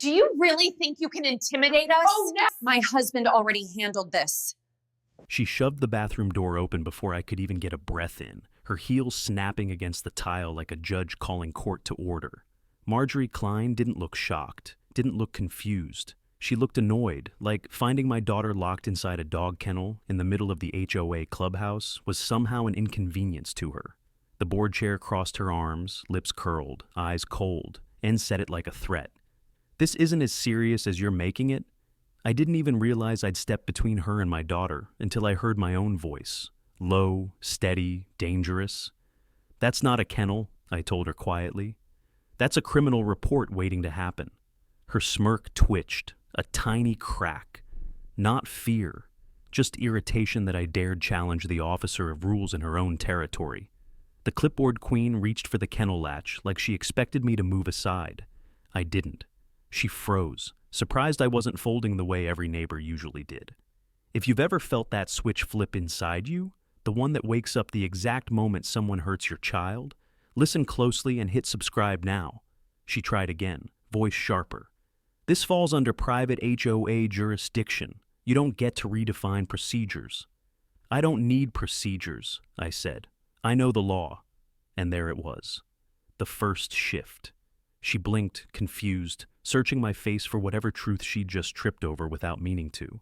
Do you really think you can intimidate us? Oh, no! My husband already handled this. She shoved the bathroom door open before I could even get a breath in, her heels snapping against the tile like a judge calling court to order. Marjorie Klein didn't look shocked, didn't look confused. She looked annoyed, like finding my daughter locked inside a dog kennel in the middle of the HOA clubhouse was somehow an inconvenience to her. The board chair crossed her arms, lips curled, eyes cold, and said it like a threat. "This isn't as serious as you're making it." I didn't even realize I'd stepped between her and my daughter until I heard my own voice. Low, steady, dangerous. "That's not a kennel," I told her quietly. "That's a criminal report waiting to happen." Her smirk twitched, a tiny crack. Not fear, just irritation that I dared challenge the officer of rules in her own territory. The clipboard queen reached for the kennel latch like she expected me to move aside. I didn't. She froze, surprised I wasn't folding the way every neighbor usually did. If you've ever felt that switch flip inside you, the one that wakes up the exact moment someone hurts your child, listen closely and hit subscribe now. She tried again, voice sharper. "This falls under private HOA jurisdiction. You don't get to redefine procedures." "I don't need procedures," I said. "I know the law." And there it was. The first shift. She blinked, confused, searching my face for whatever truth she'd just tripped over without meaning to.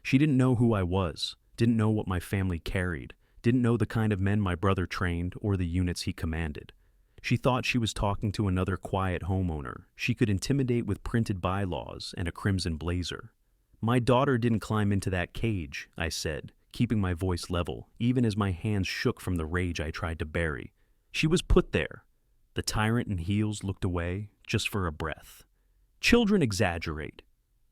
She didn't know who I was, didn't know what my family carried, didn't know the kind of men my brother trained or the units he commanded. She thought she was talking to another quiet homeowner she could intimidate with printed bylaws and a crimson blazer. "My daughter didn't climb into that cage," I said, keeping my voice level, even as my hands shook from the rage I tried to bury. "She was put there." The tyrant in heels looked away, just for a breath. "Children exaggerate."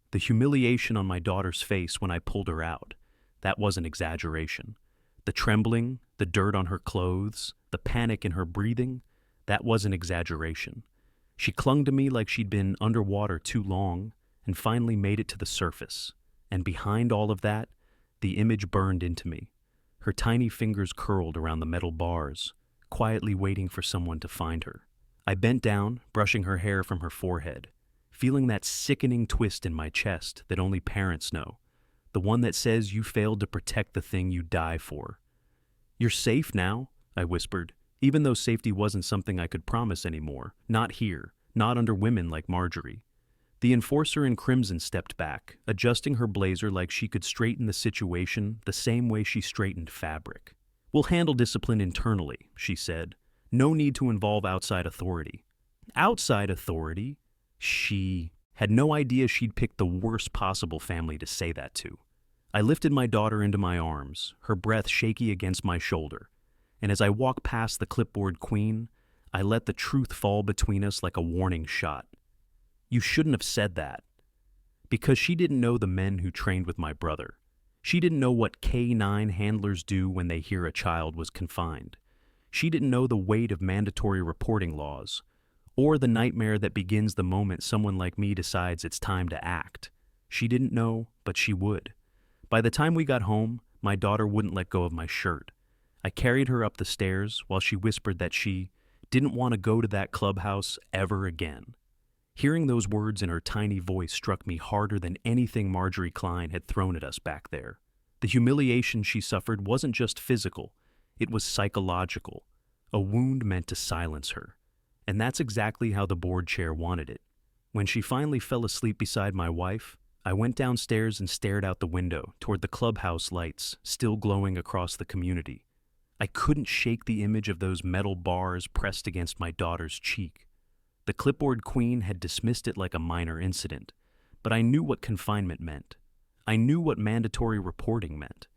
The humiliation on my daughter's face when I pulled her out, that wasn't exaggeration. The trembling, the dirt on her clothes, the panic in her breathing, that wasn't exaggeration. She clung to me like she'd been underwater too long and finally made it to the surface. And behind all of that, the image burned into me. Her tiny fingers curled around the metal bars, quietly waiting for someone to find her. I bent down, brushing her hair from her forehead, feeling that sickening twist in my chest that only parents know, the one that says you failed to protect the thing you die for. "You're safe now," I whispered, even though safety wasn't something I could promise anymore. Not here, not under women like Marjorie. The enforcer in crimson stepped back, adjusting her blazer like she could straighten the situation the same way she straightened fabric. "We'll handle discipline internally," she said. "No need to involve outside authority." Outside authority? She had no idea she'd picked the worst possible family to say that to. I lifted my daughter into my arms, her breath shaky against my shoulder. And as I walked past the clipboard queen, I let the truth fall between us like a warning shot. "You shouldn't have said that." Because she didn't know the men who trained with my brother. She didn't know what K-9 handlers do when they hear a child was confined. She didn't know the weight of mandatory reporting laws, or the nightmare that begins the moment someone like me decides it's time to act. She didn't know, but she would. By the time we got home, my daughter wouldn't let go of my shirt. I carried her up the stairs while she whispered that she didn't want to go to that clubhouse ever again. Hearing those words in her tiny voice struck me harder than anything Marjorie Klein had thrown at us back there. The humiliation she suffered wasn't just physical, it was psychological, a wound meant to silence her. And that's exactly how the board chair wanted it. When she finally fell asleep beside my wife, I went downstairs and stared out the window toward the clubhouse lights still glowing across the community. I couldn't shake the image of those metal bars pressed against my daughter's cheek. The clipboard queen had dismissed it like a minor incident, but I knew what confinement meant. I knew what mandatory reporting meant.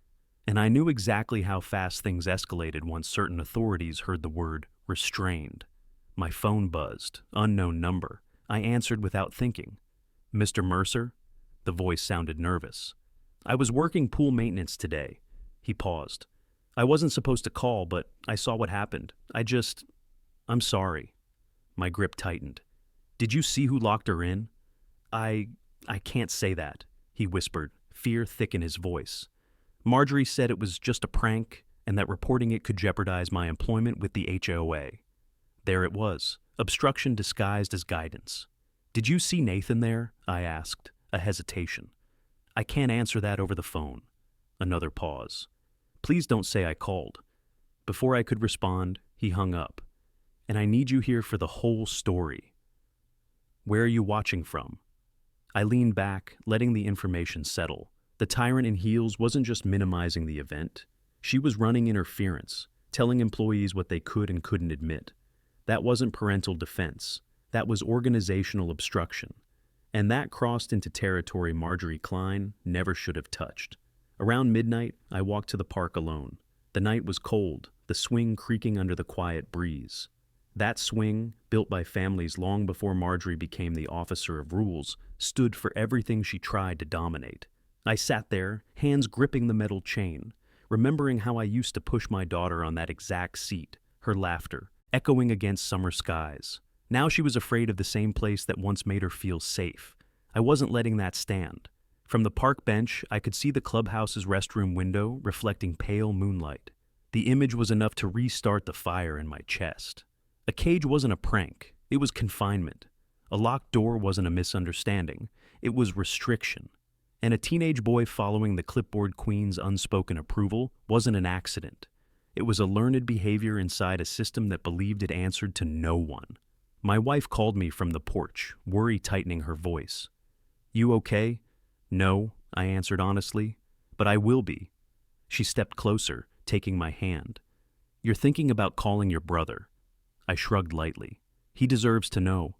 And I knew exactly how fast things escalated once certain authorities heard the word restrained. My phone buzzed, unknown number. I answered without thinking. "Mr. Mercer?" The voice sounded nervous. "I was working pool maintenance today." He paused. "I wasn't supposed to call, but I saw what happened. I'm sorry." My grip tightened. "Did you see who locked her in?" I can't say that," he whispered, fear thick in his voice. "Marjorie said it was just a prank and that reporting it could jeopardize my employment with the HOA. There it was, obstruction disguised as guidance. "Did you see Nathan there?" I asked, a hesitation. "I can't answer that over the phone." Another pause. "Please don't say I called." Before I could respond, he hung up. "And I need you here for the whole story." "Where are you watching from?" I leaned back, letting the information settle. The tyrant in heels wasn't just minimizing the event. She was running interference, telling employees what they could and couldn't admit. That wasn't parental defense. That was organizational obstruction. And that crossed into territory Marjorie Klein never should have touched. Around midnight, I walked to the park alone. The night was cold, the swing creaking under the quiet breeze. That swing, built by families long before Marjorie became the officer of rules, stood for everything she tried to dominate. I sat there, hands gripping the metal chain, remembering how I used to push my daughter on that exact seat, her laughter, echoing against summer skies. Now she was afraid of the same place that once made her feel safe. I wasn't letting that stand. From the park bench, I could see the clubhouse's restroom window reflecting pale moonlight. The image was enough to restart the fire in my chest. A cage wasn't a prank, it was confinement. A locked door wasn't a misunderstanding, it was restriction. And a teenage boy following the clipboard queen's unspoken approval wasn't an accident. It was a learned behavior inside a system that believed it answered to no one. My wife called me from the porch, worry tightening her voice. "You okay?" "No," I answered honestly, "but I will be." She stepped closer, taking my hand. "You're thinking about calling your brother." I shrugged lightly. "He deserves to know."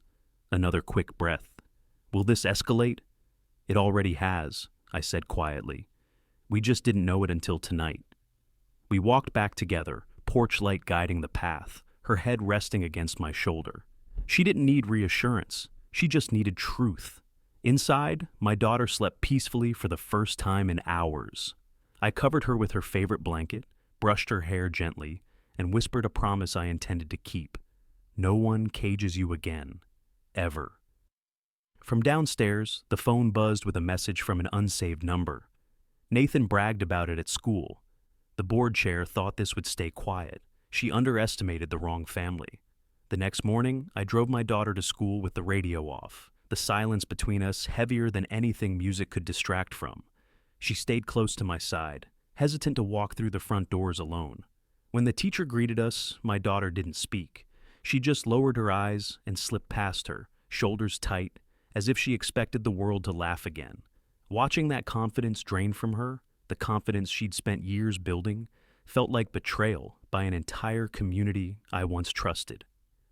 Another quick breath. "Will this escalate?" "It already has," I said quietly. "We just didn't know it until tonight." We walked back together, porch light guiding the path, her head resting against my shoulder. She didn't need reassurance. She just needed truth. Inside, my daughter slept peacefully for the first time in hours. I covered her with her favorite blanket, brushed her hair gently, and whispered a promise I intended to keep. No one cages you again. Ever. From downstairs, the phone buzzed with a message from an unsaved number. Nathan bragged about it at school. The board chair thought this would stay quiet. She underestimated the wrong family. The next morning, I drove my daughter to school with the radio off, the silence between us heavier than anything music could distract from. She stayed close to my side, hesitant to walk through the front doors alone. When the teacher greeted us, my daughter didn't speak. She just lowered her eyes and slipped past her, shoulders tight, as if she expected the world to laugh again. Watching that confidence drain from her, the confidence she'd spent years building, felt like betrayal by an entire community I once trusted.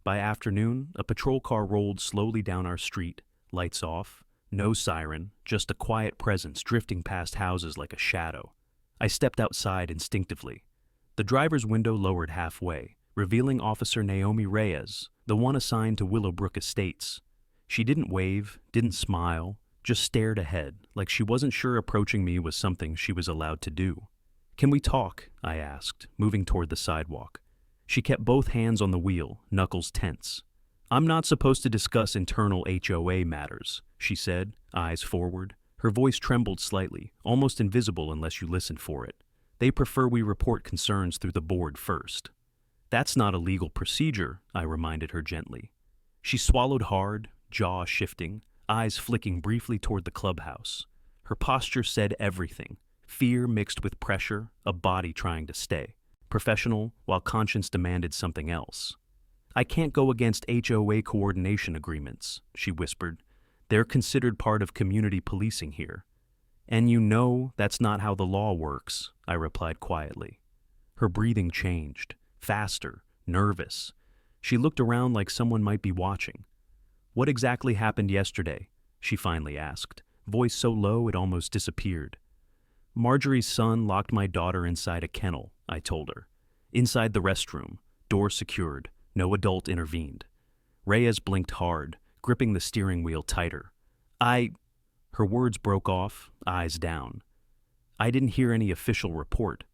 By afternoon, a patrol car rolled slowly down our street, lights off, no siren, just a quiet presence drifting past houses like a shadow. I stepped outside instinctively. The driver's window lowered halfway, revealing Officer Naomi Reyes, the one assigned to Willowbrook Estates. She didn't wave, didn't smile, just stared ahead, like she wasn't sure approaching me was something she was allowed to do. "Can we talk?" I asked, moving toward the sidewalk. She kept both hands on the wheel, knuckles tense. "I'm not supposed to discuss internal HOA matters," she said, eyes forward. Her voice trembled slightly, almost invisible unless you listened for it. "They prefer we report concerns through the board first." "That's not a legal procedure," I reminded her gently. She swallowed hard, jaw shifting, eyes flicking briefly toward the clubhouse. Her posture said everything. Fear mixed with pressure, a body trying to stay. Professional, while conscience demanded something else. "I can't go against HOA coordination agreements," she whispered. "They're considered part of community policing here." "And you know that's not how the law works," I replied quietly. Her breathing changed, faster, nervous. She looked around like someone might be watching. "What exactly happened yesterday?" she finally asked, voice so low it almost disappeared. "Marjorie's son locked my daughter inside a kennel," I told her. "Inside the restroom, door secured, no adult intervened." Reyes blinked hard, gripping the steering wheel tighter. Her words broke off, eyes down. "I didn't hear any official report."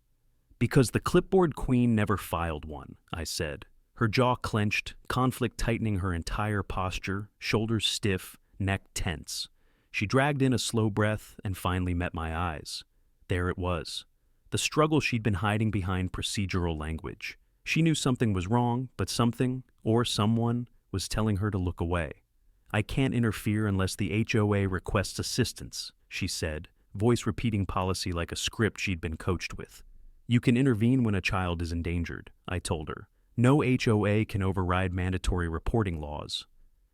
"Because the clipboard queen never filed one," I said. Her jaw clenched, conflict tightening her entire posture, shoulders stiff, neck tense. She dragged in a slow breath and finally met my eyes. There it was. The struggle she'd been hiding behind procedural language. She knew something was wrong, but something, or someone, was telling her to look away. I can't interfere unless the HOA requests assistance, she said, voice repeating policy like a script she'd been coached with. You can intervene when a child is endangered, I told her. No HOA can override mandatory reporting laws.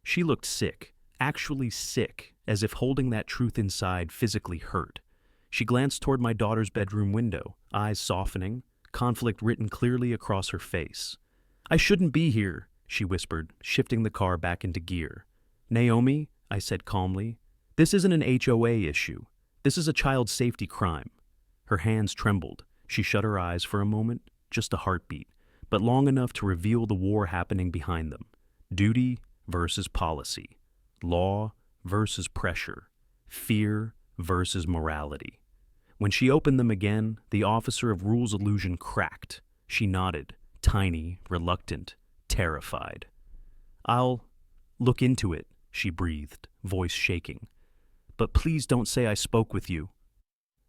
She looked sick, actually sick, as if holding that truth inside physically hurt. She glanced toward my daughter's bedroom window, eyes softening, conflict written clearly across her face. I shouldn't be here, she whispered, shifting the car back into gear. Naomi, I said calmly, this isn't an HOA issue. This is a child safety crime. Her hands trembled. She shut her eyes for a moment, just a heartbeat, but long enough to reveal the war happening behind them. Duty versus policy. Law versus pressure. Fear versus morality. When she opened them again, the officer of rules illusion cracked. She nodded, tiny, reluctant, terrified. I'll look into it, she breathed, voice shaking. But please don't say I spoke with you.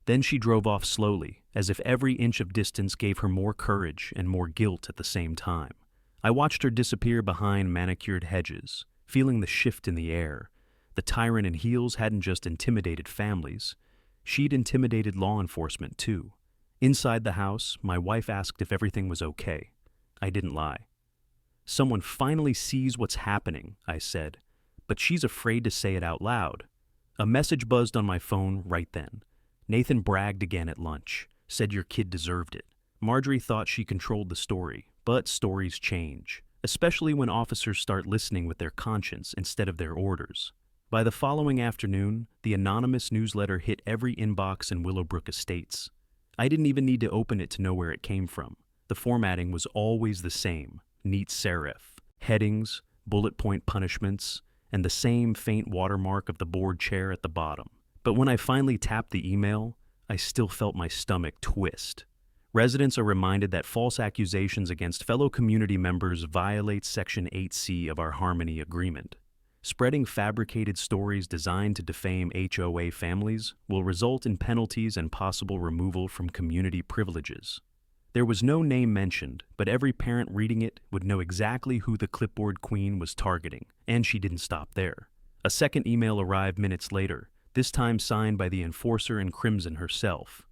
Then she drove off slowly, as if every inch of distance gave her more courage and more guilt at the same time. I watched her disappear behind manicured hedges, feeling the shift in the air. The tyrant in heels hadn't just intimidated families. She'd intimidated law enforcement, too. Inside the house, my wife asked if everything was okay. I didn't lie. Someone finally sees what's happening, I said, but she's afraid to say it out loud. A message buzzed on my phone right then. Nathan bragged again at lunch, said your kid deserved it. Marjorie thought she controlled the story, but stories change, especially when officers start listening with their conscience instead of their orders. By the following afternoon, the anonymous newsletter hit every inbox in Willowbrook Estates. I didn't even need to open it to know where it came from. The formatting was always the same, neat serif, headings, bullet point punishments, and the same faint watermark of the board chair at the bottom. But when I finally tapped the email, I still felt my stomach twist. Residents are reminded that false accusations against fellow community members violate Section 8C of our Harmony Agreement. Spreading fabricated stories designed to defame HOA families will result in penalties and possible removal from community privileges. There was no name mentioned, but every parent reading it would know exactly who the clipboard queen was targeting, and she didn't stop there. A second email arrived minutes later, this time signed by the enforcer in crimson herself.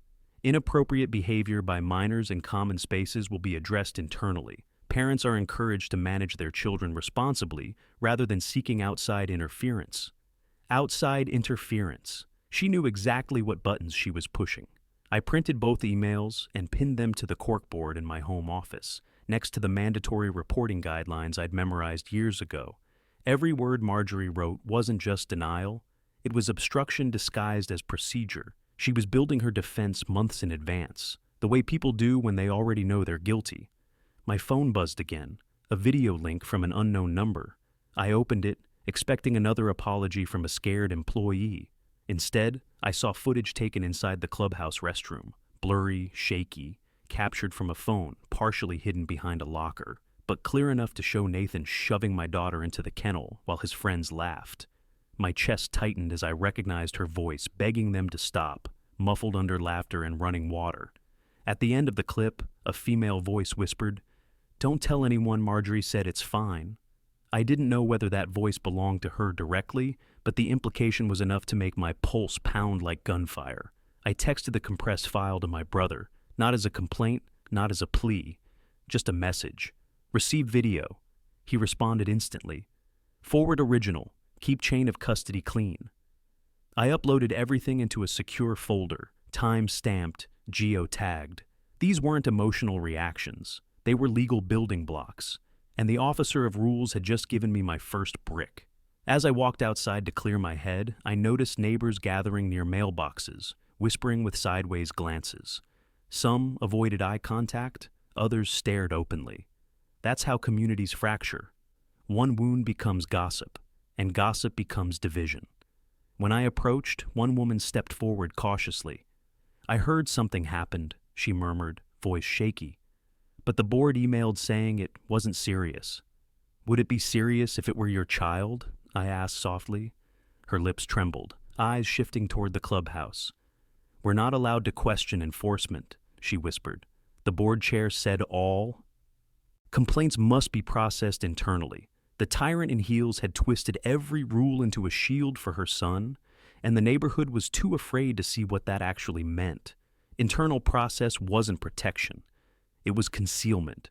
Inappropriate behavior by minors in common spaces will be addressed internally. Parents are encouraged to manage their children responsibly rather than seeking outside interference. Outside interference. She knew exactly what buttons she was pushing. I printed both emails and pinned them to the corkboard in my home office, next to the mandatory reporting guidelines I'd memorized years ago. Every word Marjorie wrote wasn't just denial. It was obstruction disguised as procedure. She was building her defense months in advance, the way people do when they already know they're guilty. My phone buzzed again, a video link from an unknown number. I opened it, expecting another apology from a scared employee. Instead, I saw footage taken inside the clubhouse restroom, blurry, shaky, captured from a phone, partially hidden behind a locker, but clear enough to show Nathan shoving my daughter into the kennel while his friends laughed. My chest tightened as I recognized her voice begging them to stop, muffled under laughter and running water. At the end of the clip, a female voice whispered, "Don't tell anyone Marjorie said it's fine." I didn't know whether that voice belonged to her directly, but the implication was enough to make my pulse pound like gunfire. I texted the compressed file to my brother, not as a complaint, not as a plea, just a message. Received video. He responded instantly. Forward original. Keep chain of custody clean. I uploaded everything into a secure folder, time-stamped, geo-tagged. These weren't emotional reactions. They were legal building blocks. And the officer of rules had just given me my first brick. As I walked outside to clear my head, I noticed neighbors gathering near mailboxes, whispering with sideways glances. Some avoided eye contact, others stared openly. That's how communities fracture. One wound becomes gossip, and gossip becomes division. When I approached, one woman stepped forward cautiously. "I heard something happened," she murmured, voice shaky. "But the board emailed saying it wasn't serious." "Would it be serious if it were your child?" I asked softly. Her lips trembled, eyes shifting toward the clubhouse. "We're not allowed to question enforcement," she whispered. "The board chair said all. Complaints must be processed internally. The The tyrant in heels had twisted every rule into a shield for her son, and the neighborhood was too afraid to see what that actually meant. Internal process wasn't protection. It was concealment.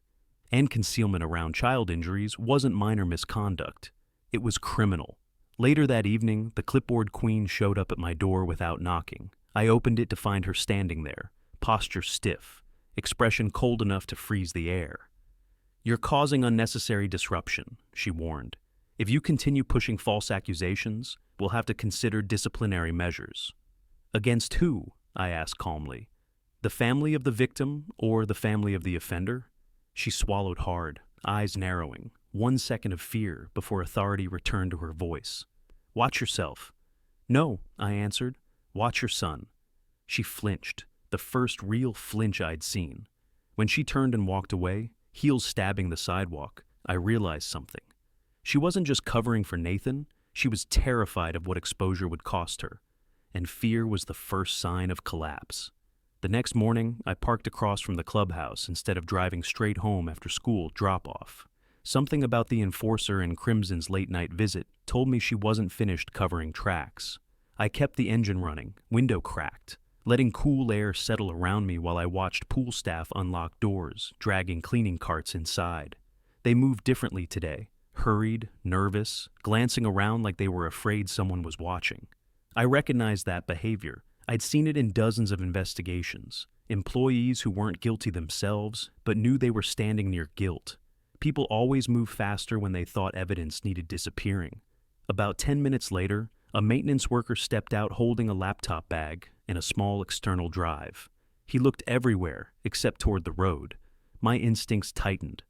And concealment around child injuries wasn't minor misconduct. It was criminal. Later that evening, the clipboard queen showed up at my door without knocking. I opened it to find her standing there, posture stiff, expression cold enough to freeze the air. "You're causing unnecessary disruption," she warned. "If you continue pushing false accusations, we'll have to consider disciplinary measures." "Against who?" I asked calmly. "The family of the victim or the family of the offender?" She swallowed hard, eyes narrowing, 1 second of fear before authority returned to her voice. "Watch yourself." "No," I answered. "Watch your son." She flinched, the first real flinch I'd seen. When she turned and walked away, heels stabbing the sidewalk, I realized something. She wasn't just covering for Nathan, she was terrified of what exposure would cost her. And fear was the first sign of collapse. The next morning, I parked across from the clubhouse instead of driving straight home after school drop-off. Something about the enforcer and Crimson's late-night visit told me she wasn't finished covering tracks. I kept the engine running, window cracked, letting cool air settle around me while I watched pool staff unlock doors, dragging cleaning carts inside. They moved differently today, hurried, nervous, glancing around like they were afraid someone was watching. I recognized that behavior. I'd seen it in dozens of investigations. Employees who weren't guilty themselves, but knew they were standing near guilt. People always move faster when they thought evidence needed disappearing. About 10 minutes later, a maintenance worker stepped out holding a laptop bag and a small external drive. He looked everywhere except toward the road. My instincts tightened.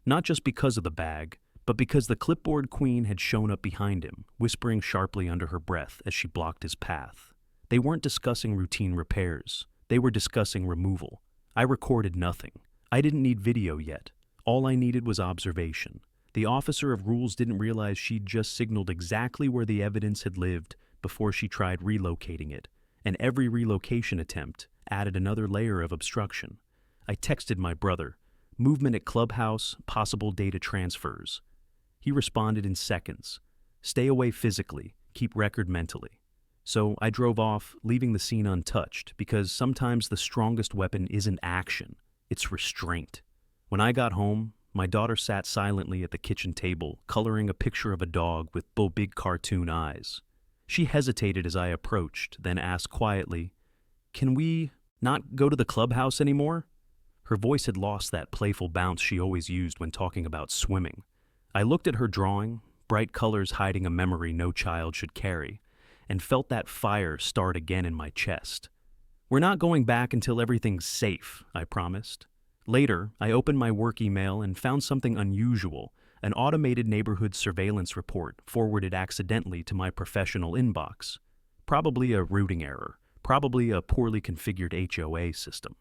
Not just because of the bag, but because the clipboard queen had shown up behind him, whispering sharply under her breath as she blocked his path. They weren't discussing routine repairs. They were discussing removal. I recorded nothing. I didn't need video yet. All I needed was observation. The officer of rules didn't realize she'd just signaled exactly where the evidence had lived before she tried relocating it, and every relocation attempt added another layer of obstruction. I texted my brother, "Movement at clubhouse, possible data transfers." He responded in seconds. "Stay away physically, keep record mentally." So I drove off, leaving the scene untouched, because sometimes the strongest weapon isn't action, it's restraint. When I got home, my daughter sat silently at the kitchen table, coloring a picture of a dog with big cartoon eyes. She hesitated as I approached, then asked quietly, "Can we not go to the clubhouse anymore?" Her voice had lost that playful bounce she always used when talking about swimming. I looked at her drawing, bright colors hiding a memory no child should carry, and felt that fire start again in my chest. "We're not going back until everything's safe," I promised. Later, I opened my work email and found something unusual, an automated neighborhood surveillance report forwarded accidentally to my professional inbox. Probably a routing error, probably a poorly configured HOA system.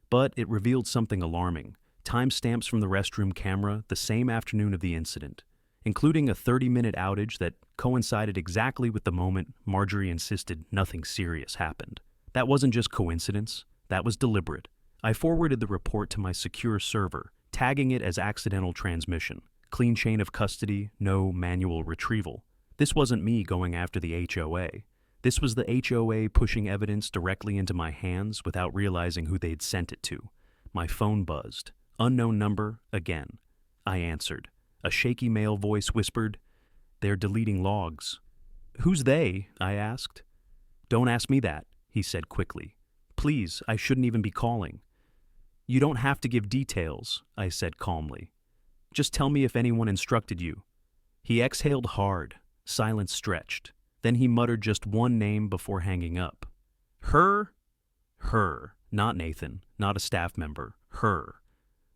But it revealed something alarming, timestamps from the restroom camera the same afternoon of the incident, including a 30-minute outage that coincided exactly with the moment Marjorie insisted nothing serious happened. That wasn't just coincidence, that was deliberate. I forwarded the report to my secure server, tagging it as accidental transmission. Clean chain of custody, no manual retrieval. This wasn't me going after the HOA. This was the HOA pushing evidence directly into my hands without realizing who they'd sent it to. My phone buzzed. Unknown number, again. I answered. A shaky male voice whispered, "They're deleting logs." "Who's they?" I asked. "Don't ask me that," he said quickly. "Please, I shouldn't even be calling." "You don't have to give details," I said calmly. "Just tell me if anyone instructed you." He exhaled hard, silence stretched. Then he muttered just one name before hanging up. "Her?" Her, not Nathan, not a staff member, her.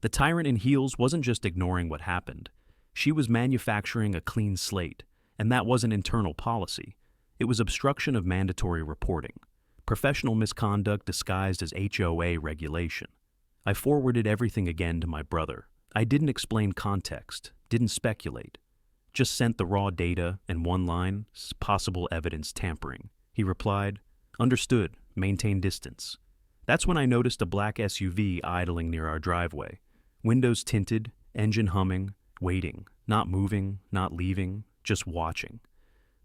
The tyrant in heels wasn't just ignoring what happened. She was manufacturing a clean slate, and that wasn't internal policy. It was obstruction of mandatory reporting. Professional misconduct disguised as HOA regulation. I forwarded everything again to my brother. I didn't explain context, didn't speculate. Just sent the raw data and one line, possible evidence tampering. He replied, "Understood, maintain distance." That's when I noticed a black SUV idling near our driveway. Windows tinted, engine humming, waiting, Not moving, not leaving, just watching.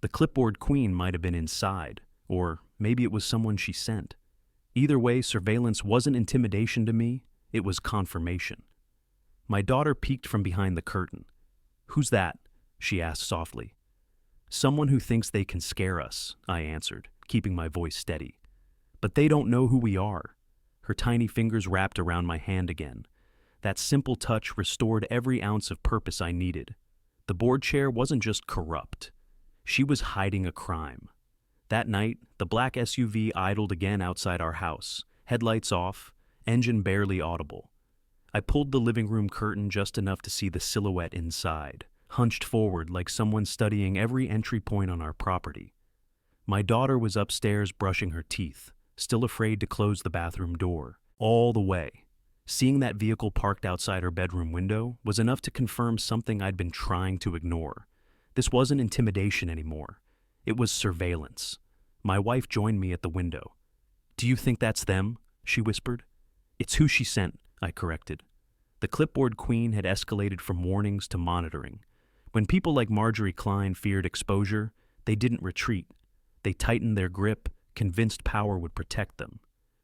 The clipboard queen might have been inside, or maybe it was someone she sent. Either way, surveillance wasn't intimidation to me, it was confirmation. My daughter peeked from behind the curtain. "Who's that?" she asked softly. "Someone who thinks they can scare us," I answered, keeping my voice steady. "But they don't know who we are." Her tiny fingers wrapped around my hand again. That simple touch restored every ounce of purpose I needed. The board chair wasn't just corrupt. She was hiding a crime. That night, the black SUV idled again outside our house, headlights off, engine barely audible. I pulled the living room curtain just enough to see the silhouette inside, hunched forward like someone studying every entry point on our property. My daughter was upstairs brushing her teeth, still afraid to close the bathroom door, all the way. Seeing that vehicle parked outside her bedroom window was enough to confirm something I'd been trying to ignore. This wasn't intimidation anymore. It was surveillance. My wife joined me at the window. "Do you think that's them?" she whispered. "It's who she sent," I corrected. The clipboard queen had escalated from warnings to monitoring. When people like Marjorie Klein feared exposure, they didn't retreat. They tightened their grip, convinced power would protect them.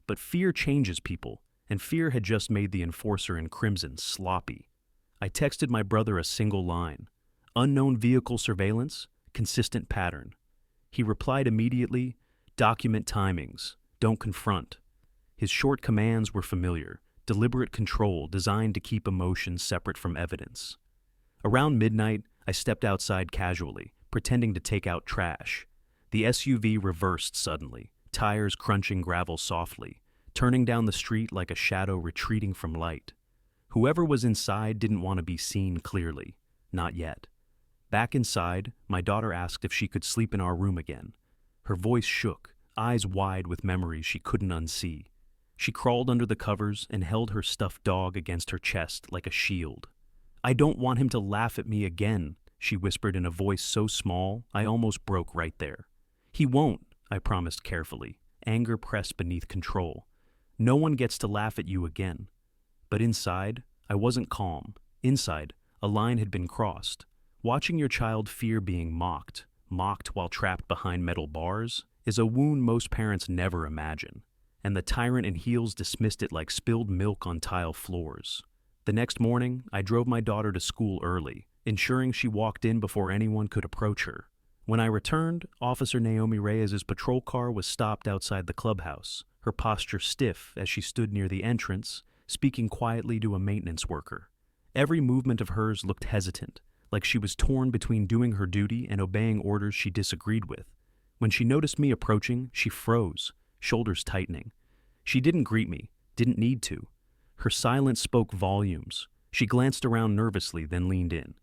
But fear changes people, and fear had just made the enforcer in crimson sloppy. I texted my brother a single line. "Unknown vehicle surveillance, consistent pattern." He replied immediately, "Document timings, don't confront." His short commands were familiar, deliberate control designed to keep emotion separate from evidence. Around midnight, I stepped outside casually, pretending to take out trash. The SUV reversed suddenly, tires crunching gravel softly, turning down the street like a shadow retreating from light. Whoever was inside didn't want to be seen clearly. Not yet. Back inside, my daughter asked if she could sleep in our room again. Her voice shook, eyes wide with memories she couldn't unsee. She crawled under the covers and held her stuffed dog against her chest like a shield. "I don't want him to laugh at me again," she whispered in a voice so small I almost broke right there. "He won't," I promised carefully, anger pressed beneath control. "No one gets to laugh at you again." But inside, I wasn't calm. Inside, a line had been crossed. Watching your child fear being mocked while trapped behind metal bars, is a wound most parents never imagine. And the tyrant in heels dismissed it like spilled milk on tile floors. The next morning, I drove my daughter to school early, ensuring she walked in before anyone could approach her. When I returned, Officer Naomi Reyes's patrol car was stopped outside the clubhouse, her posture stiff as she stood near the entrance, speaking quietly to a maintenance worker. Every movement of hers looked hesitant, like she was torn between doing her duty and obeying orders she disagreed with. When she noticed me approaching, she froze, shoulders tightening. She didn't greet me, didn't need to. Her silence spoke volumes. She glanced around nervously, then leaned in.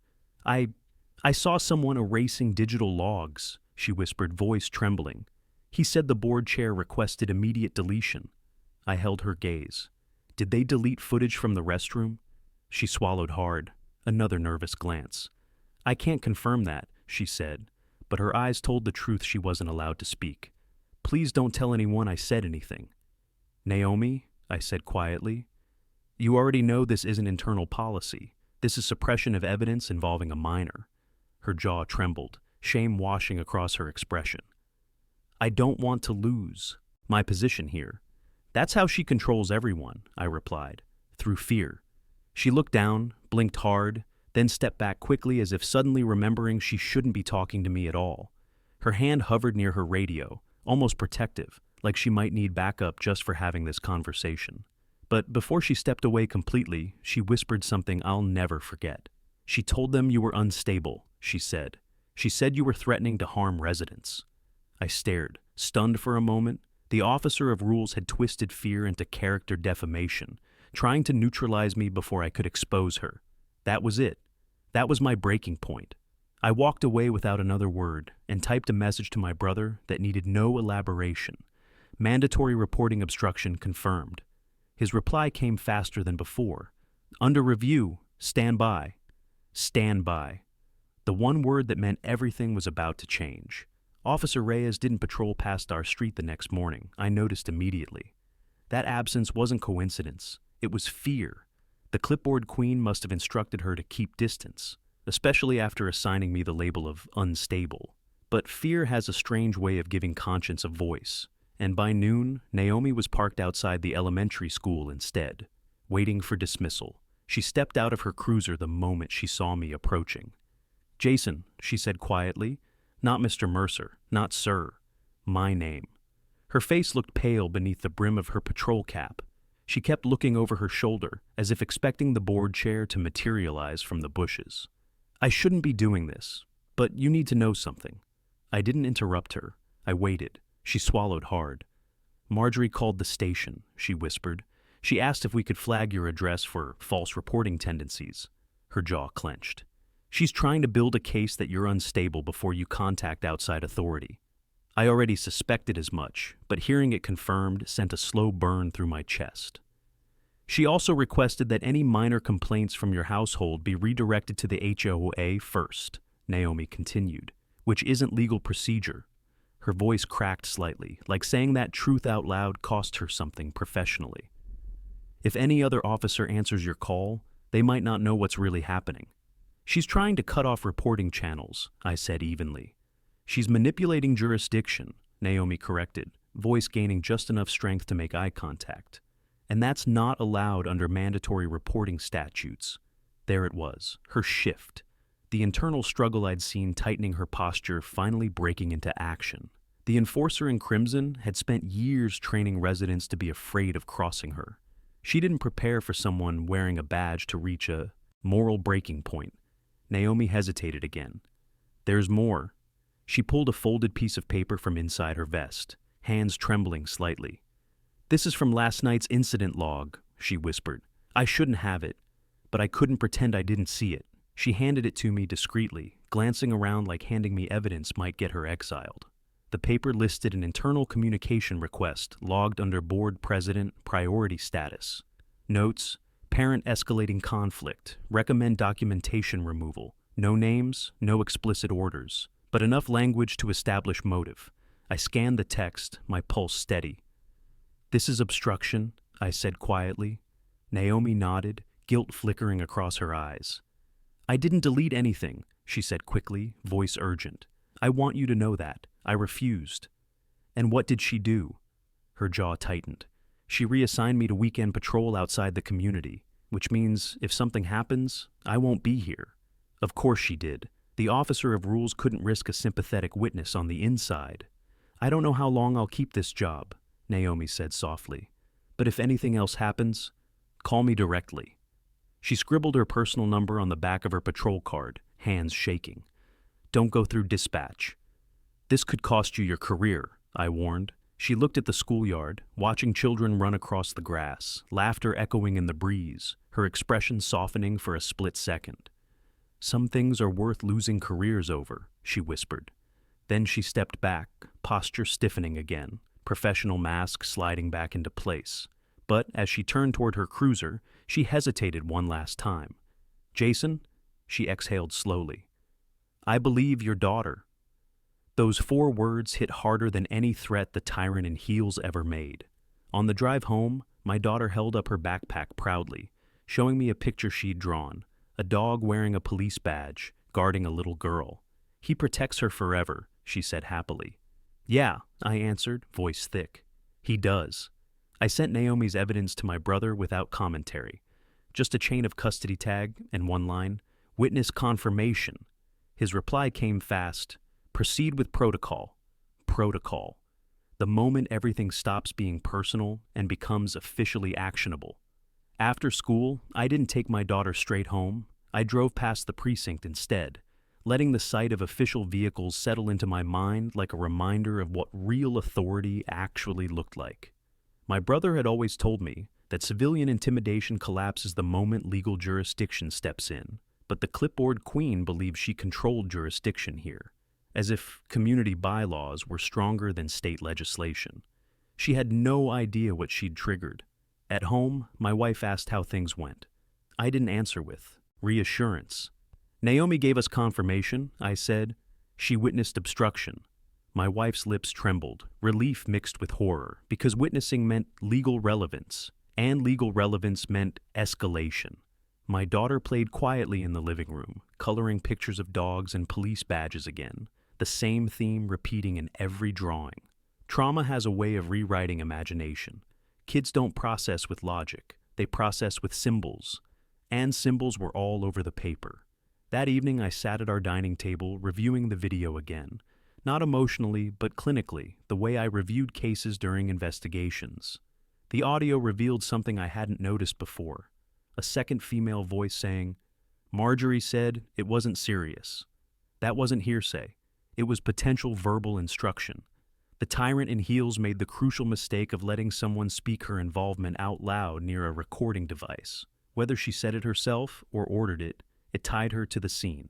I saw someone erasing digital logs," she whispered, voice trembling. "He said the board chair requested immediate deletion." I held her gaze. "Did they delete footage from the restroom?" She swallowed hard, another nervous glance. "I can't confirm that," she said, but her eyes told the truth she wasn't allowed to speak. "Please don't tell anyone I said anything." "Naomi," I said quietly, "you already know this isn't internal policy. This is suppression of evidence involving a minor." Her jaw trembled, shame washing across her expression. "I don't want to lose my position here." "That's how she controls everyone," I replied, "through fear." She looked down, blinked hard, then stepped back quickly as if suddenly remembering she shouldn't be talking to me at all. Her hand hovered near her radio, almost protective, like she might need backup just for having this conversation. But before she stepped away completely, she whispered something I'll never forget. "She told them you were unstable," she said. "She said you were threatening to harm residents." I stared, stunned for a moment. The officer of rules had twisted fear into character defamation, trying to neutralize me before I could expose her. That was it. That was my breaking point. I walked away without another word and typed a message to my brother that needed no elaboration. Mandatory reporting obstruction confirmed. His reply came faster than before. "Under review, stand by." Stand by. The one word that meant everything was about to change. Officer Reyes didn't patrol past our street the next morning, I noticed immediately. That absence wasn't coincidence. It was fear. The clipboard queen must have instructed her to keep distance. especially after assigning me the label of unstable. But fear has a strange way of giving conscience a voice, and by noon, Naomi was parked outside the elementary school instead, waiting for dismissal. She stepped out of her cruiser the moment she saw me approaching. "Jason," she said quietly, "not Mr. Mercer, not sir, my name." Her face looked pale beneath the brim of her patrol cap. She kept looking over her shoulder, as if expecting the board chair to materialize from the bushes. "I shouldn't be doing this, but you need to know something." I didn't interrupt her. I waited. She swallowed hard. "Marjorie called the station," she whispered. "She asked if we could flag your address for false reporting tendencies." Her jaw clenched. "She's trying to build a case that you're unstable before you contact outside authority." I already suspected as much, but hearing it confirmed sent a slow burn through my chest. "She also requested that any minor complaints from your household be redirected to the HOA first," Naomi continued, "which isn't legal procedure." Her voice cracked slightly, like saying that truth out loud cost her something professionally. "If any other officer answers your call, they might not know what's really happening." "She's trying to cut off reporting channels," I said evenly. "She's manipulating jurisdiction," Naomi corrected, voice gaining just enough strength to make eye contact. "And that's not allowed under mandatory reporting statutes." There it was, her shift. The internal struggle I'd seen tightening her posture finally breaking into action. The enforcer in crimson had spent years training residents to be afraid of crossing her. She didn't prepare for someone wearing a badge to reach a moral breaking point. Naomi hesitated again. "There's more." She pulled a folded piece of paper from inside her vest, hands trembling slightly. "This is from last night's incident log," she whispered. "I shouldn't have it, but I couldn't pretend I didn't see it." She handed it to me discreetly, glancing around like handing me evidence might get her exiled. The paper listed an internal communication request logged under board president priority status. Notes: parent escalating conflict, recommend documentation removal. No names, no explicit orders, but enough language to establish motive. I scanned the text, my pulse steady. "This is obstruction," I said quietly. Naomi nodded, guilt flickering across her eyes. "I didn't delete anything," she said quickly, voice urgent. "I want you to know that. I refused." "And what did she do?" Her jaw tightened. "She reassigned me to weekend patrol outside the community, which means if something happens, I won't be here." Of course she did. The officer of rules couldn't risk a sympathetic witness on the inside. "I don't know how long I'll keep this job," Naomi said softly. "But if anything else happens, call me directly." She scribbled her personal number on the back of her patrol card, hands shaking. "Don't go through dispatch." "This could cost you your career," I warned. She looked at the schoolyard, watching children run across the grass, laughter echoing in the breeze, her expression softening for a split second. "Some things are worth losing careers over," she whispered. Then she stepped back, posture stiffening again, professional mask sliding back into place. But as she turned toward her cruiser, she hesitated one last time. "Jason," she exhaled slowly, "I believe your daughter." Those 4 words hit harder than any threat the tyrant in heels ever made. On the drive home, my daughter held up her backpack proudly, showing me a picture she'd drawn, a dog wearing a police badge, guarding a little girl. "He protects her forever," she said happily. "Yeah," I answered, voice thick. "He does." I sent Naomi's evidence to my brother without commentary. Just a chain of custody tag and one line, "Witness confirmation." His reply came fast, "Proceed with protocol." Protocol. The moment everything stops being personal and becomes officially actionable. After school, I didn't take my daughter straight home. I drove past the precinct instead, letting the sight of official vehicles settle into my mind like a reminder of what real authority actually looked like. My brother had always told me that civilian intimidation collapses the moment legal jurisdiction steps in, but the clipboard queen believed she controlled jurisdiction here, as if community bylaws were stronger than state legislation. She had no idea what she'd triggered. At home, my wife asked how things went. I didn't answer with reassurance. "Naomi gave us confirmation," I said. "She witnessed obstruction." My wife's lips trembled, relief mixed with horror, because witnessing meant legal relevance, and legal relevance meant escalation. My daughter played quietly in the living room, coloring pictures of dogs and police badges again, the same theme repeating in every drawing. Trauma has a way of rewriting imagination. Kids don't process with logic, they process with symbols. And symbols were all over the paper. That evening I sat at our dining table reviewing the video again. Not emotionally, but clinically, the way I reviewed cases during investigations. The audio revealed something I hadn't noticed before. A second female voice saying, "Marjorie said it wasn't serious." That wasn't hearsay. It was potential verbal instruction. The tyrant in heels made the crucial mistake of letting someone speak her involvement out loud near a recording device. Whether she said it herself or ordered it, it tied her to the scene.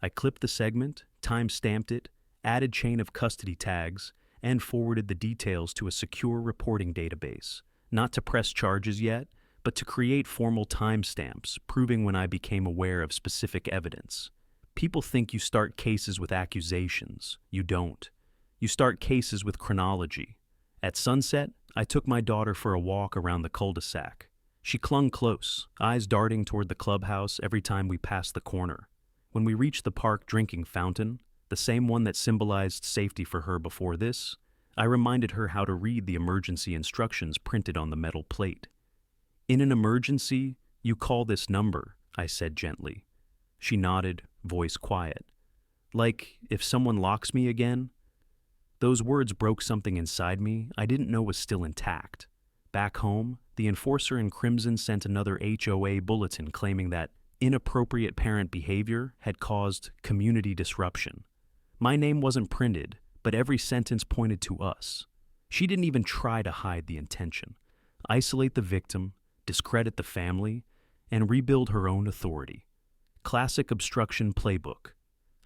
I clipped the segment, time-stamped it, added chain of custody tags, and forwarded the details to a secure reporting database. Not to press charges yet, but to create formal timestamps, proving when I became aware of specific evidence. People think you start cases with accusations. You don't. You start cases with chronology. At sunset, I took my daughter for a walk around the cul-de-sac. She clung close, eyes darting toward the clubhouse every time we passed the corner. When we reached the park drinking fountain, the same one that symbolized safety for her before this, I reminded her how to read the emergency instructions printed on the metal plate. "In an emergency, you call this number," I said gently. She nodded, voice quiet. "Like, if someone locks me again?" Those words broke something inside me I didn't know was still intact. Back home, the enforcer in crimson sent another HOA bulletin claiming that inappropriate parent behavior had caused community disruption. My name wasn't printed, but every sentence pointed to us. She didn't even try to hide the intention. Isolate the victim, discredit the family, and rebuild her own authority. Classic obstruction playbook.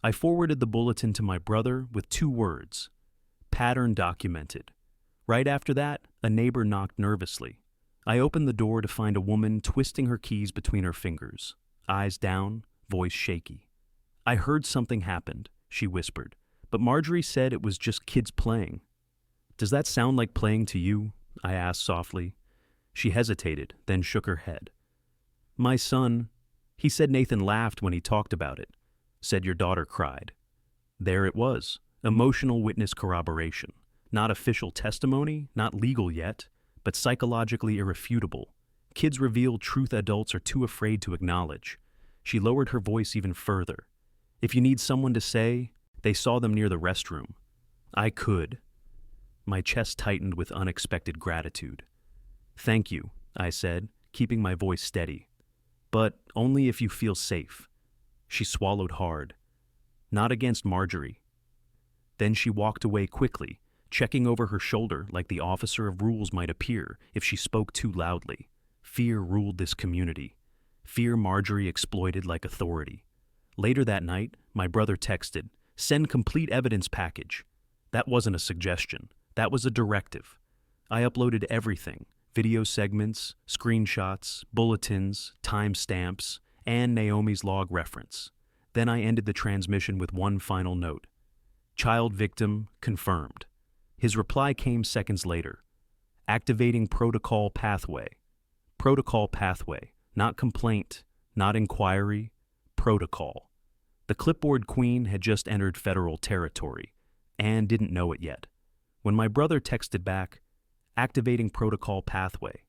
I forwarded the bulletin to my brother with 2 words: pattern documented. Right after that, a neighbor knocked nervously. I opened the door to find a woman twisting her keys between her fingers, eyes down, voice shaky. "I heard something happened," she whispered, "but Marjorie said it was just kids playing." "Does that sound like playing to you?" I asked softly. She hesitated, then shook her head. "My son, he said Nathan laughed when he talked about it. Said your daughter cried." There it was, emotional witness corroboration. Not official testimony, not legal yet, but psychologically irrefutable. Kids reveal truth adults are too afraid to acknowledge. She lowered her voice even further. "If you need someone to say, they saw them near the restroom." I could. My chest tightened with unexpected gratitude. "Thank you," I said, keeping my voice steady. "But only if you feel safe." She swallowed hard. "Not against Marjorie." Then she walked away quickly, checking over her shoulder like the officer of rules might appear if she spoke too loudly. Fear ruled this community. Fear Marjorie exploited like authority. Later that night, my brother texted, "Send complete evidence package." That wasn't a suggestion. That was a directive. I uploaded everything: video segments, screenshots, bulletins, timestamps, and Naomi's log reference. Then I ended the transmission with one final note: "Child victim confirmed." His reply came seconds later: "Activating protocol pathway." Protocol pathway, not complaint, not inquiry, protocol. The clipboard queen had just entered federal territory, and didn't know it yet. When my brother texted back, "Activating protocol pathway,"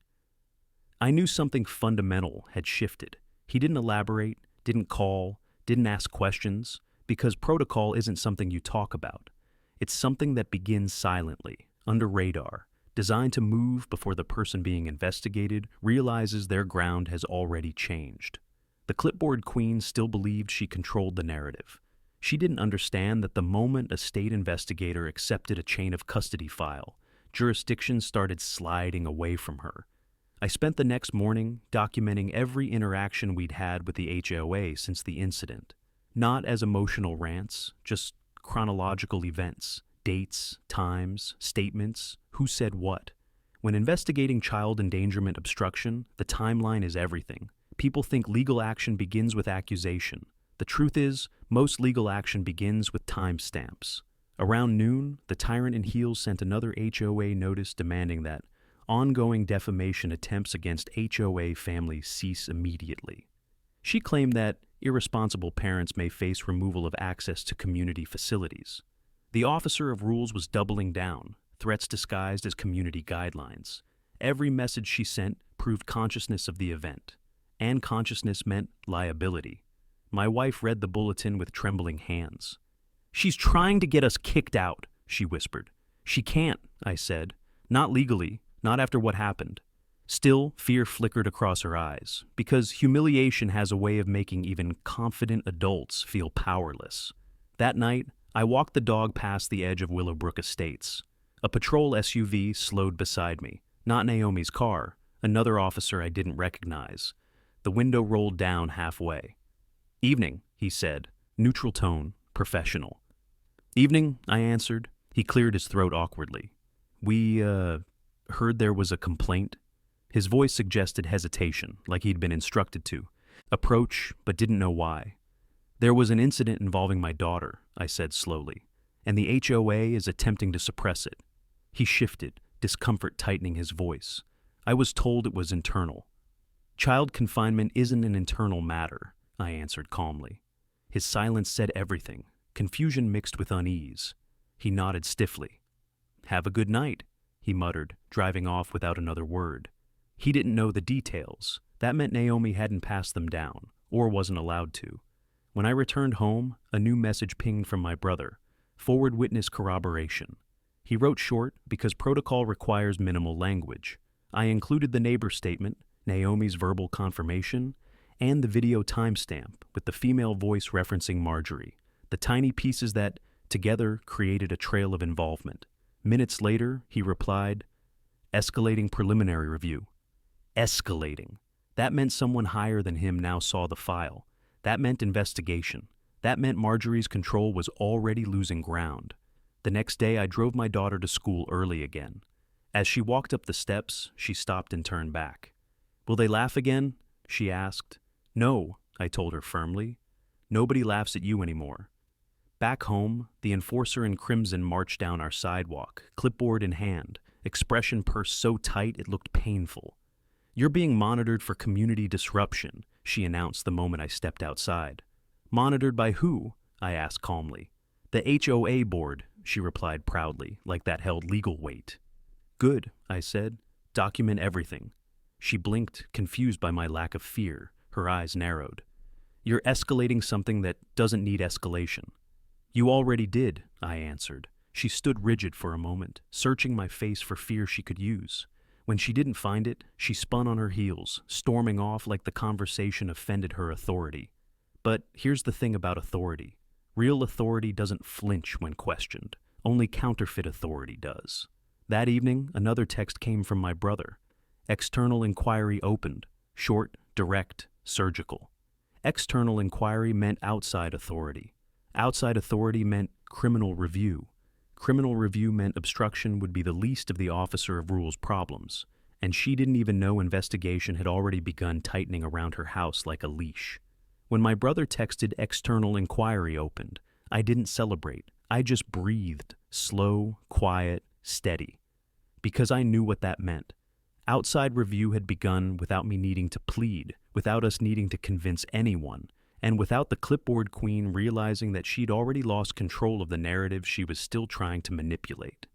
I knew something fundamental had shifted. He didn't elaborate, didn't call, didn't ask questions, because protocol isn't something you talk about. It's something that begins silently, under radar, designed to move before the person being investigated realizes their ground has already changed. The clipboard queen still believed she controlled the narrative. She didn't understand that the moment a state investigator accepted a chain of custody file, jurisdiction started sliding away from her. I spent the next morning documenting every interaction we'd had with the HOA since the incident. Not as emotional rants, just chronological events, dates, times, statements, who said what. When investigating child endangerment obstruction, the timeline is everything. People think legal action begins with accusation. The truth is, most legal action begins with timestamps. Around noon, the tyrant in heels sent another HOA notice demanding that ongoing defamation attempts against HOA families cease immediately. She claimed that irresponsible parents may face removal of access to community facilities. The officer of rules was doubling down, threats disguised as community guidelines. Every message she sent proved consciousness of the event, and consciousness meant liability. My wife read the bulletin with trembling hands. "She's trying to get us kicked out," she whispered. "She can't," I said. "Not legally, not after what happened." Still, fear flickered across her eyes, because humiliation has a way of making even confident adults feel powerless. That night, I walked the dog past the edge of Willowbrook Estates. A patrol SUV slowed beside me. Not Naomi's car, another officer I didn't recognize. The window rolled down halfway. "Evening," he said, neutral tone, professional. "Evening," I answered. He cleared his throat awkwardly. "We, heard there was a complaint." His voice suggested hesitation, like he'd been instructed to. Approach, but didn't know why. "There was an incident involving my daughter," I said slowly, "and the HOA is attempting to suppress it." He shifted, discomfort tightening his voice. "I was told it was internal." "Child confinement isn't an internal matter," I answered calmly. His silence said everything, confusion mixed with unease. He nodded stiffly. "Have a good night," he muttered, driving off without another word. He didn't know the details. That meant Naomi hadn't passed them down, or wasn't allowed to. When I returned home, a new message pinged from my brother. Forward witness corroboration. He wrote short because protocol requires minimal language. I included the neighbor statement, Naomi's verbal confirmation, and the video timestamp with the female voice referencing Marjorie, the tiny pieces that, together, created a trail of involvement. Minutes later, he replied, "Escalating preliminary review." Escalating. That meant someone higher than him now saw the file. That meant investigation. That meant Marjorie's control was already losing ground. The next day, I drove my daughter to school early again. As she walked up the steps, she stopped and turned back. "Will they laugh again?" she asked. "No," I told her firmly. "Nobody laughs at you anymore." Back home, the enforcer in crimson marched down our sidewalk, clipboard in hand, expression pursed so tight it looked painful. "You're being monitored for community disruption," she announced the moment I stepped outside. "Monitored by who?" I asked calmly. "The HOA board," she replied proudly, like that held legal weight. "Good," I said. "Document everything." She blinked, confused by my lack of fear. Her eyes narrowed. "You're escalating something that doesn't need escalation." "You already did," I answered. She stood rigid for a moment, searching my face for fear she could use. When she didn't find it, she spun on her heels, storming off like the conversation offended her authority. But here's the thing about authority. Real authority doesn't flinch when questioned. Only counterfeit authority does. That evening, another text came from my brother. External inquiry opened. Short, direct, surgical. External inquiry meant outside authority. Outside authority meant criminal review. Criminal review meant obstruction would be the least of the officer of rules problems, and she didn't even know investigation had already begun tightening around her house like a leash. When my brother texted external inquiry opened, I didn't celebrate. I just breathed, slow, quiet, steady. Because I knew what that meant. Outside review had begun without me needing to plead, without us needing to convince anyone, and without the clipboard queen realizing that she'd already lost control of the narrative she was still trying to manipulate.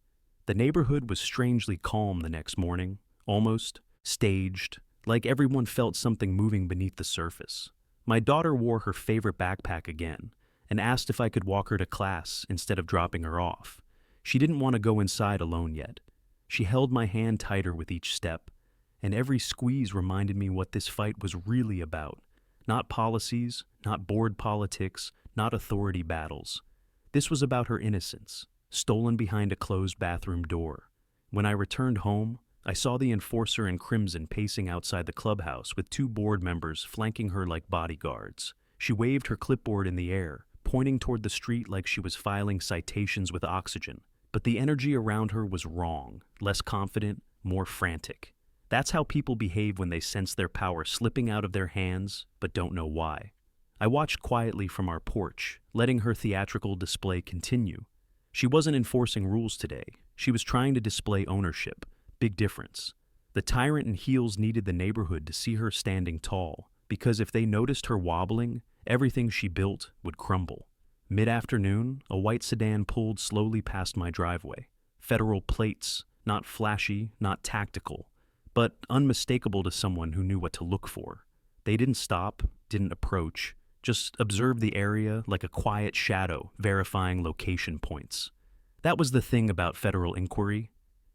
The neighborhood was strangely calm the next morning, almost staged, like everyone felt something moving beneath the surface. My daughter wore her favorite backpack again and asked if I could walk her to class instead of dropping her off. She didn't want to go inside alone yet. She held my hand tighter with each step, and every squeeze reminded me what this fight was really about. Not policies, not board politics, not authority battles. This was about her innocence, stolen behind a closed bathroom door. When I returned home, I saw the enforcer in crimson pacing outside the clubhouse with 2 board members flanking her like bodyguards. She waved her clipboard in the air, pointing toward the street like she was filing citations with oxygen. But the energy around her was wrong, less confident, more frantic. That's how people behave when they sense their power slipping out of their hands, but don't know why. I watched quietly from our porch, letting her theatrical display continue. She wasn't enforcing rules today. She was trying to display ownership. Big difference. The tyrant in heels needed the neighborhood to see her standing tall, because if they noticed her wobbling, everything she built would crumble. Mid-afternoon, a white sedan pulled slowly past my driveway. Federal plates, not flashy, not tactical, but unmistakable to someone who knew what to look for. They didn't stop, didn't approach, just observed the area like a quiet shadow verifying location points. That was the thing about federal inquiry.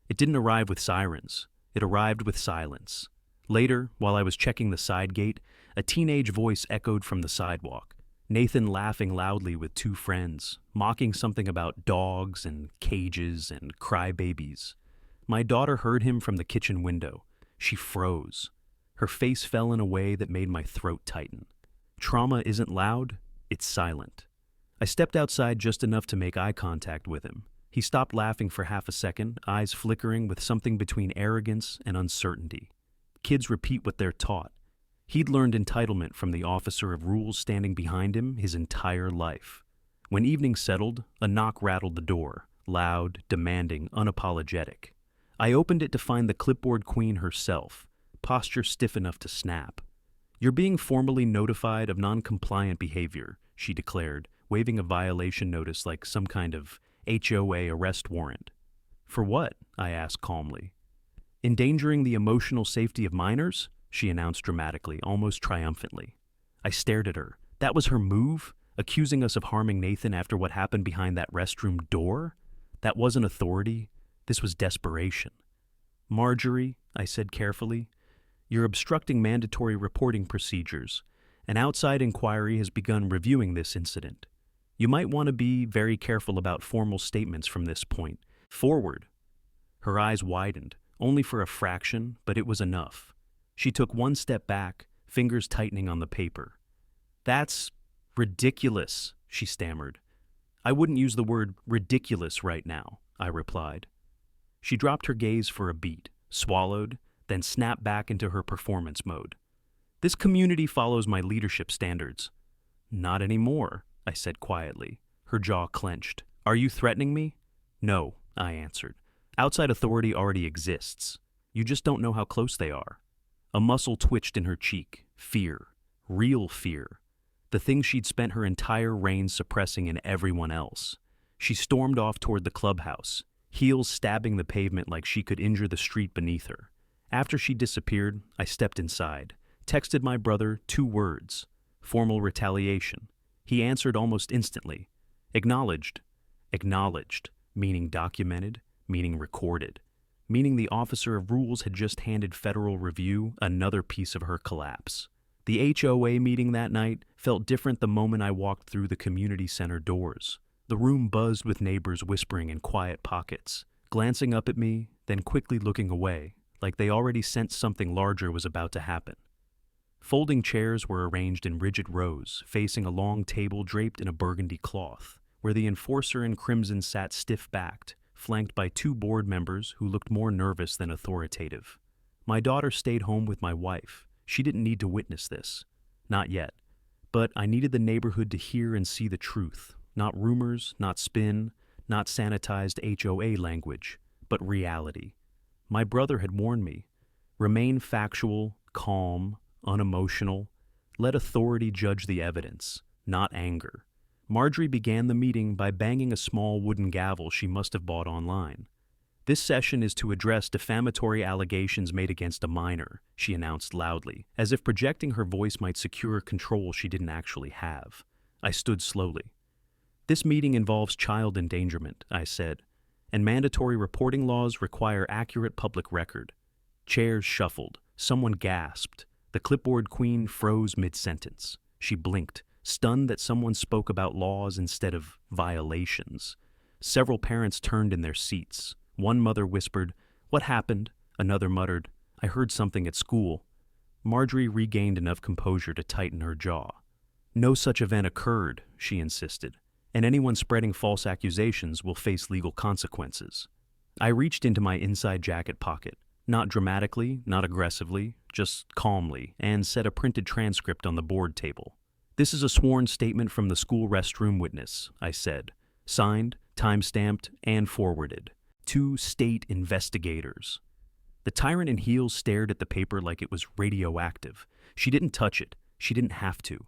It didn't arrive with sirens. It arrived with silence. Later, while I was checking the side gate, a teenage voice echoed from the sidewalk. Nathan laughing loudly with two friends, mocking something about dogs and cages and crybabies. My daughter heard him from the kitchen window. She froze. Her face fell in a way that made my throat tighten. Trauma isn't loud, it's silent. I stepped outside just enough to make eye contact with him. He stopped laughing for half a second, eyes flickering with something between arrogance and uncertainty. Kids repeat what they're taught. He'd learned entitlement from the officer of rules standing behind him his entire life. When evening settled, a knock rattled the door, loud, demanding, unapologetic. I opened it to find the clipboard queen herself, posture stiff enough to snap. "You're being formally notified of non-compliant behavior," she declared, waving a violation notice like some kind of HOA arrest warrant. "For what?" I asked calmly. "Endangering the emotional safety of minors?" she announced dramatically, almost triumphantly. I stared at her. That was her move? Accusing us of harming Nathan after what happened behind that restroom door? That wasn't authority. This was desperation. "Marjorie," I said carefully, "you're obstructing mandatory reporting procedures. An outside inquiry has begun reviewing this incident. You might want to be very careful about formal statements from this point forward." Her eyes widened, only for a fraction, but it was enough. She took one step back, fingers tightening on the paper. "That's ridiculous," she stammered. "I wouldn't use the word ridiculous right now," I replied. She dropped her gaze for a beat, swallowed, then snapped back into her performance mode. "This community follows my leadership standards." "Not anymore," I said quietly. Her jaw clenched. "Are you threatening me?" "No," I answered. "Outside authority already exists. You just don't know how close they are." A muscle twitched in her cheek. Fear. Real fear. The thing she'd spent her entire reign suppressing in everyone else. She stormed off toward the clubhouse, heels stabbing the pavement like she could injure the street beneath her. After she disappeared, I stepped inside, texted my brother 2 words: formal retaliation. He answered almost instantly. Acknowledged. Acknowledged, meaning documented, meaning recorded. Meaning the officer of rules had just handed federal review another piece of her collapse. The HOA meeting that night felt different the moment I walked through the community center doors. The room buzzed with neighbors whispering in quiet pockets, glancing up at me, then quickly looking away, like they already sensed something larger was about to happen. Folding chairs were arranged in rigid rows, facing a long table draped in a burgundy cloth, where the enforcer in crimson sat stiff-backed, flanked by 2 board members who looked more nervous than authoritative. My daughter stayed home with my wife. She didn't need to witness this. Not yet. But I needed the neighborhood to hear and see the truth. Not rumors, not spin, not sanitized HOA language, but reality. My brother had warned me. Remain factual, calm, unemotional. Let authority judge the evidence, not anger. Marjorie began the meeting by banging a small wooden gavel she must have bought online. "This session is to address defamatory allegations made against a minor," she announced loudly, as if projecting her voice might secure control she didn't actually have. I stood slowly. "This meeting involves child endangerment," I said, "and mandatory reporting laws require accurate public record." Chairs shuffled. Someone gasped. The clipboard queen froze mid-sentence. She blinked, stunned that someone spoke about laws instead of violations. Several parents turned in their seats. One mother whispered, "What happened?" Another muttered, "I heard something at school." Marjorie regained enough composure to tighten her jaw. "No such event occurred," she insisted, "and anyone spreading false accusations will face legal consequences." I reached into my inside jacket pocket, not dramatically, not aggressively, just calmly, and set a printed transcript on the board table. "This is a sworn statement from the school restroom witness," I said. Signed, time-stamped, and forwarded. 2 state investigators. The tyrant in heels stared at the paper like it was radioactive. She didn't touch it, She didn't have to.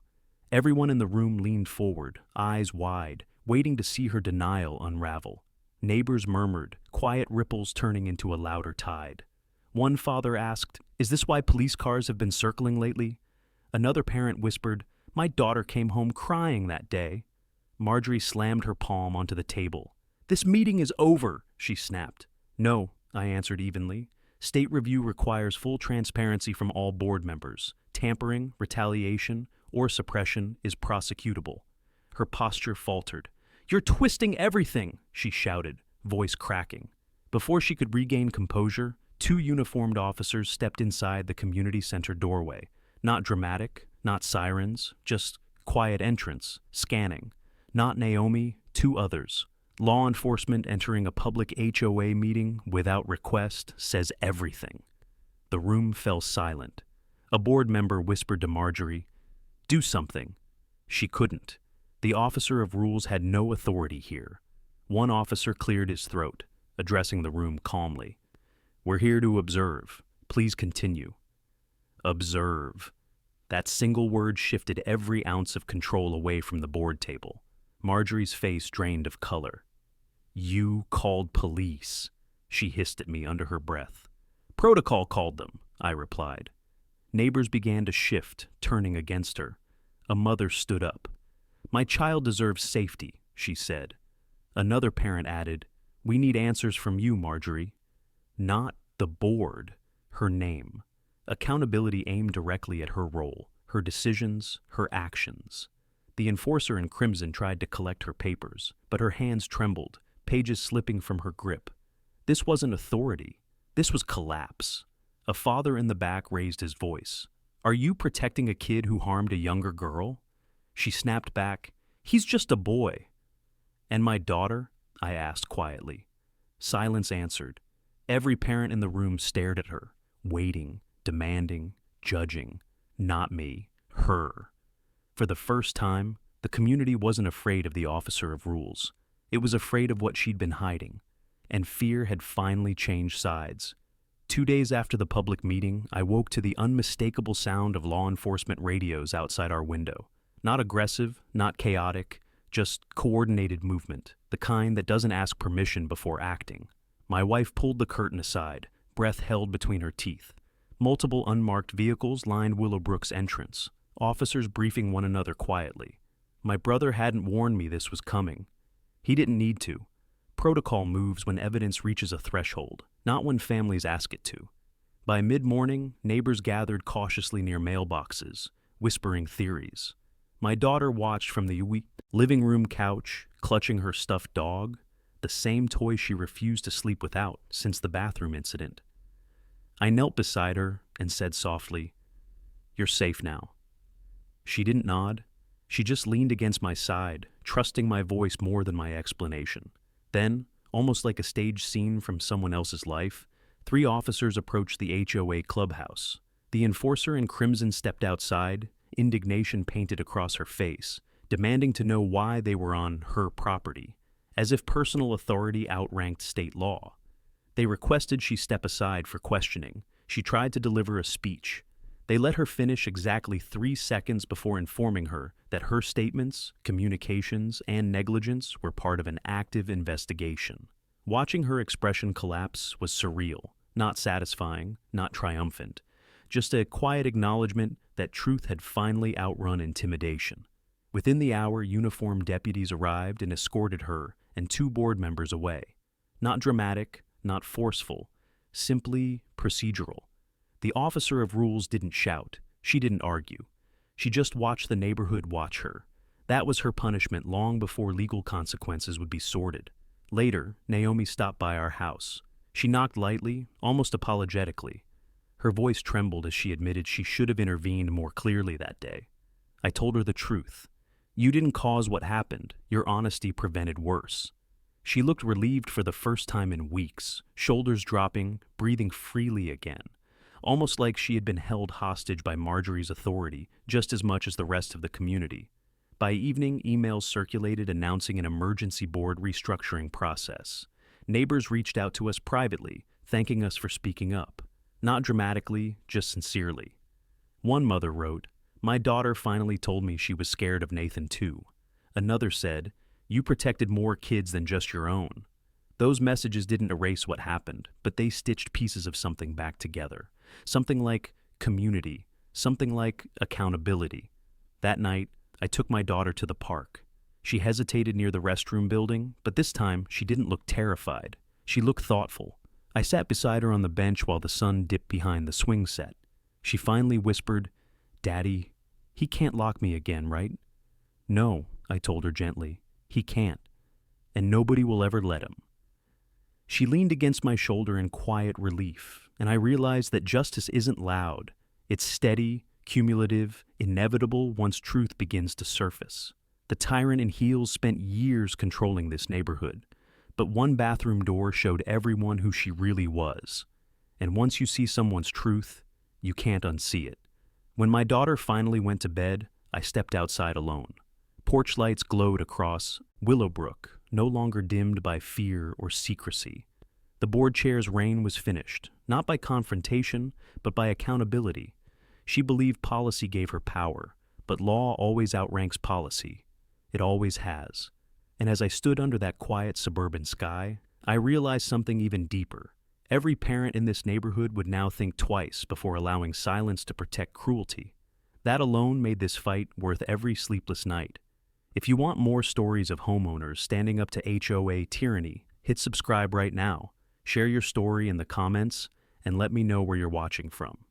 Everyone in the room leaned forward, eyes wide, waiting to see her denial unravel. Neighbors murmured, quiet ripples turning into a louder tide. One father asked, "Is this why police cars have been circling lately?" Another parent whispered, "My daughter came home crying that day." Marjorie slammed her palm onto the table. "This meeting is over," she snapped. "No," I answered evenly. "State review requires full transparency from all board members. Tampering, retaliation, or suppression is prosecutable." Her posture faltered. "You're twisting everything," she shouted, voice cracking. Before she could regain composure, two uniformed officers stepped inside the community center doorway. Not dramatic, not sirens, just quiet entrance, scanning. Not Naomi, two others. Law enforcement entering a public HOA meeting without request says everything. The room fell silent. A board member whispered to Marjorie, "Do something." She couldn't. The officer of rules had no authority here. One officer cleared his throat, addressing the room calmly. "We're here to observe. Please continue." Observe. That single word shifted every ounce of control away from the board table. Marjorie's face drained of color. "You called police," she hissed at me under her breath. "Protocol called them," I replied. Neighbors began to shift, turning against her. A mother stood up. "My child deserves safety," she said. Another parent added, "We need answers from you, Marjorie." Not the board, her name. Accountability aimed directly at her role, her decisions, her actions. The enforcer in crimson tried to collect her papers, but her hands trembled, pages slipping from her grip. This wasn't authority. This was collapse. A father in the back raised his voice. "Are you protecting a kid who harmed a younger girl?" She snapped back, "He's just a boy." "And my daughter?" I asked quietly. Silence answered. Every parent in the room stared at her, waiting, demanding, judging. Not me, her. For the first time, the community wasn't afraid of the officer of rules. It was afraid of what she'd been hiding. And fear had finally changed sides. 2 days after the public meeting, I woke to the unmistakable sound of law enforcement radios outside our window. Not aggressive, not chaotic, just coordinated movement, the kind that doesn't ask permission before acting. My wife pulled the curtain aside, breath held between her teeth. Multiple unmarked vehicles lined Willowbrook's entrance, officers briefing one another quietly. My brother hadn't warned me this was coming. He didn't need to. Protocol moves when evidence reaches a threshold, not when families ask it to. By mid-morning, neighbors gathered cautiously near mailboxes, whispering theories. My daughter watched from the living room couch, clutching her stuffed dog, the same toy she refused to sleep without since the bathroom incident. I knelt beside her and said softly, "You're safe now." She didn't nod. She just leaned against my side, trusting my voice more than my explanation. Then, almost like a stage scene from someone else's life, 3 officers approached the HOA clubhouse. The enforcer in crimson stepped outside, indignation painted across her face, demanding to know why they were on her property, as if personal authority outranked state law. They requested she step aside for questioning. She tried to deliver a speech. They let her finish exactly 3 seconds before informing her that her statements, communications, and negligence were part of an active investigation. Watching her expression collapse was surreal, not satisfying, not triumphant, just a quiet acknowledgement that truth had finally outrun intimidation. Within the hour, uniformed deputies arrived and escorted her and 2 board members away. Not dramatic, not forceful, simply procedural. The officer of rules didn't shout. She didn't argue. She just watched the neighborhood watch her. That was her punishment long before legal consequences would be sorted. Later, Naomi stopped by our house. She knocked lightly, almost apologetically. Her voice trembled as she admitted she should have intervened more clearly that day. I told her the truth. "You didn't cause what happened. Your honesty prevented worse." She looked relieved for the first time in weeks, shoulders dropping, breathing freely again, almost like she had been held hostage by Marjorie's authority just as much as the rest of the community. By evening, emails circulated announcing an emergency board restructuring process. Neighbors reached out to us privately, thanking us for speaking up. Not dramatically, just sincerely. One mother wrote, My daughter finally told me she was scared of Nathan too. Another said, "You protected more kids than just your own." Those messages didn't erase what happened, but they stitched pieces of something back together. Something like community, something like accountability. That night, I took my daughter to the park. She hesitated near the restroom building, but this time she didn't look terrified. She looked thoughtful. I sat beside her on the bench while the sun dipped behind the swing set. She finally whispered, "Daddy, he can't lock me again, right?" "No," I told her gently, "he can't. And nobody will ever let him." She leaned against my shoulder in quiet relief, and I realized that justice isn't loud. It's steady, cumulative, inevitable once truth begins to surface. The tyrant in heels spent years controlling this neighborhood, but one bathroom door showed everyone who she really was. And once you see someone's truth, you can't unsee it. When my daughter finally went to bed, I stepped outside alone. Porch lights glowed across Willowbrook, no longer dimmed by fear or secrecy. The board chair's reign was finished, not by confrontation, but by accountability. She believed policy gave her power, but law always outranks policy. It always has. And as I stood under that quiet suburban sky, I realized something even deeper. Every parent in this neighborhood would now think twice before allowing silence to protect cruelty. That alone made this fight worth every sleepless night. If you want more stories of homeowners standing up to HOA tyranny, hit subscribe right now. Share your story in the comments and let me know where you're watching from.